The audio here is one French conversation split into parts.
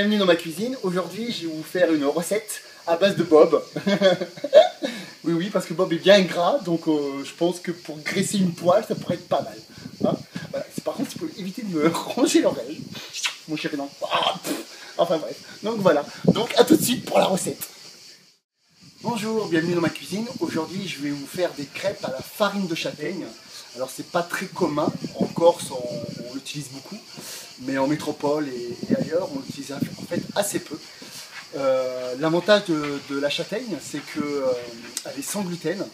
bienvenue dans ma cuisine. Aujourd'hui, je vais vous faire une recette à base de Bob. Oui, parce que Bob est bien gras, donc je pense que pour graisser une poêle, ça pourrait être pas mal. Hein, voilà. Par contre, tu peux éviter de me ranger l'oreille. Mon chéri, non. Enfin bref. Donc voilà. Donc à tout de suite pour la recette. Bonjour, bienvenue dans ma cuisine. Aujourd'hui, je vais vous faire des crêpes à la farine de châtaigne. Alors, c'est pas très commun. En Corse, on l'utilise beaucoup. Mais en métropole et ailleurs, on l'utilise en fait assez peu. L'avantage de la châtaigne, c'est qu'elle est sans gluten.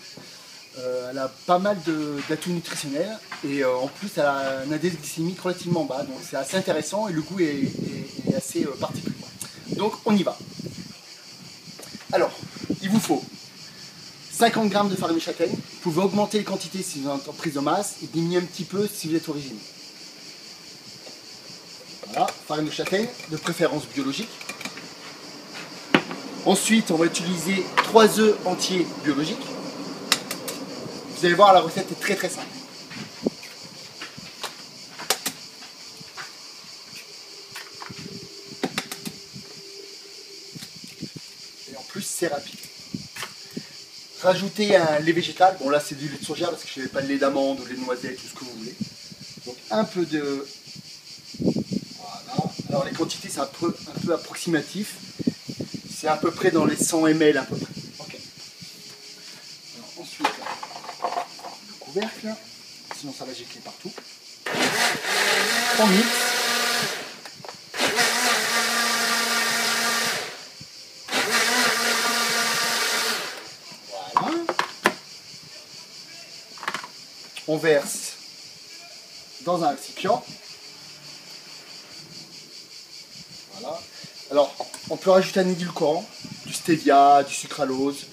Elle a pas mal d'atouts nutritionnels. Et en plus, elle a un indice glycémique relativement bas. Donc, c'est assez intéressant et le goût est assez particulier. Donc, on y va. Alors, il vous faut 50 g de farine de châtaigne. Vous pouvez augmenter les quantités si vous êtes en prise de masse et diminuer un petit peu si vous êtes origine. Voilà, farine de châtaigne, de préférence biologique. Ensuite, on va utiliser 3 œufs entiers biologiques. Vous allez voir, la recette est très simple. Et en plus, c'est rapide. Rajoutez un lait végétal. Bon, là, c'est du lait de soja parce que je n'avais pas de lait d'amande ou de lait de noisette, tout ce que vous voulez. Donc, un peu de... Voilà. Alors, les quantités, c'est un peu approximatif. C'est à peu près dans les 100 ml à peu près. Okay. Alors, ensuite, le couvercle. Sinon, ça va gicler partout. On mixe. On verse dans un récipient. Voilà. Alors, on peut rajouter un édulcorant, du stevia, du sucralose,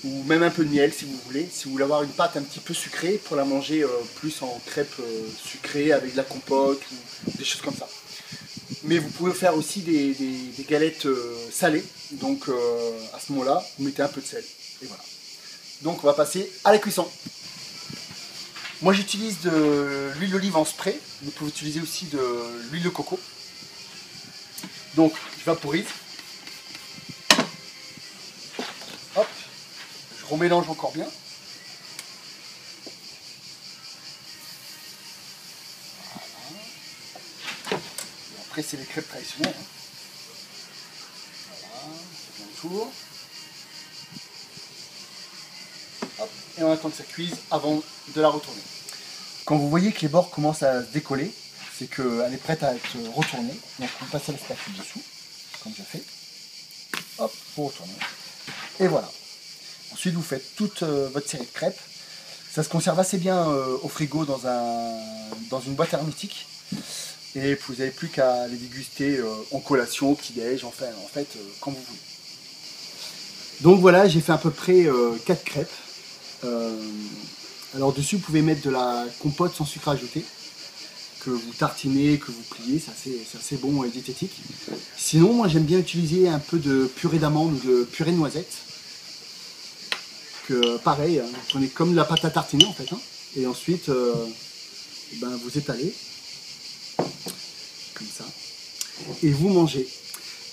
ou même un peu de miel si vous voulez. Si vous voulez avoir une pâte un petit peu sucrée pour la manger plus en crêpe sucrée avec de la compote ou des choses comme ça. Mais vous pouvez faire aussi des galettes salées. Donc à ce moment-là, vous mettez un peu de sel. Et voilà. Donc on va passer à la cuisson. Moi j'utilise de l'huile d'olive en spray, vous pouvez utiliser aussi de l'huile de coco. Donc je vaporise. Hop, je remélange encore bien. Voilà. Et après c'est les crêpes traditionnelles. Voilà, je fais un tour. Hop, et on attend que ça cuise avant de la retourner. Quand vous voyez que les bords commencent à se décoller, c'est qu'elle est prête à être retournée. Donc vous passez la spatule dessous, comme je fais. Hop, vous retournez. Et voilà. Ensuite vous faites toute votre série de crêpes. Ça se conserve assez bien au frigo dans une boîte hermétique. Et vous n'avez plus qu'à les déguster en collation, au petit-déj, en fait, quand vous voulez. Donc voilà, j'ai fait à peu près 4 crêpes. Alors dessus vous pouvez mettre de la compote sans sucre ajouté que vous tartinez, que vous pliez, c'est assez bon et diététique. Sinon moi j'aime bien utiliser un peu de purée d'amande ou de purée de noisette, que pareil, vous prenez comme de la pâte à tartiner en fait, hein, et ensuite vous étalez comme ça et vous mangez.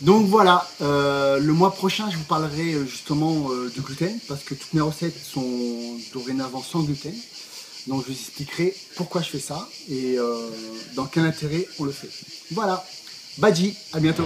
Donc voilà, le mois prochain je vous parlerai justement de gluten, parce que toutes mes recettes sont dorénavant sans gluten. Donc je vous expliquerai pourquoi je fais ça et dans quel intérêt on le fait. Voilà, Badji, à bientôt.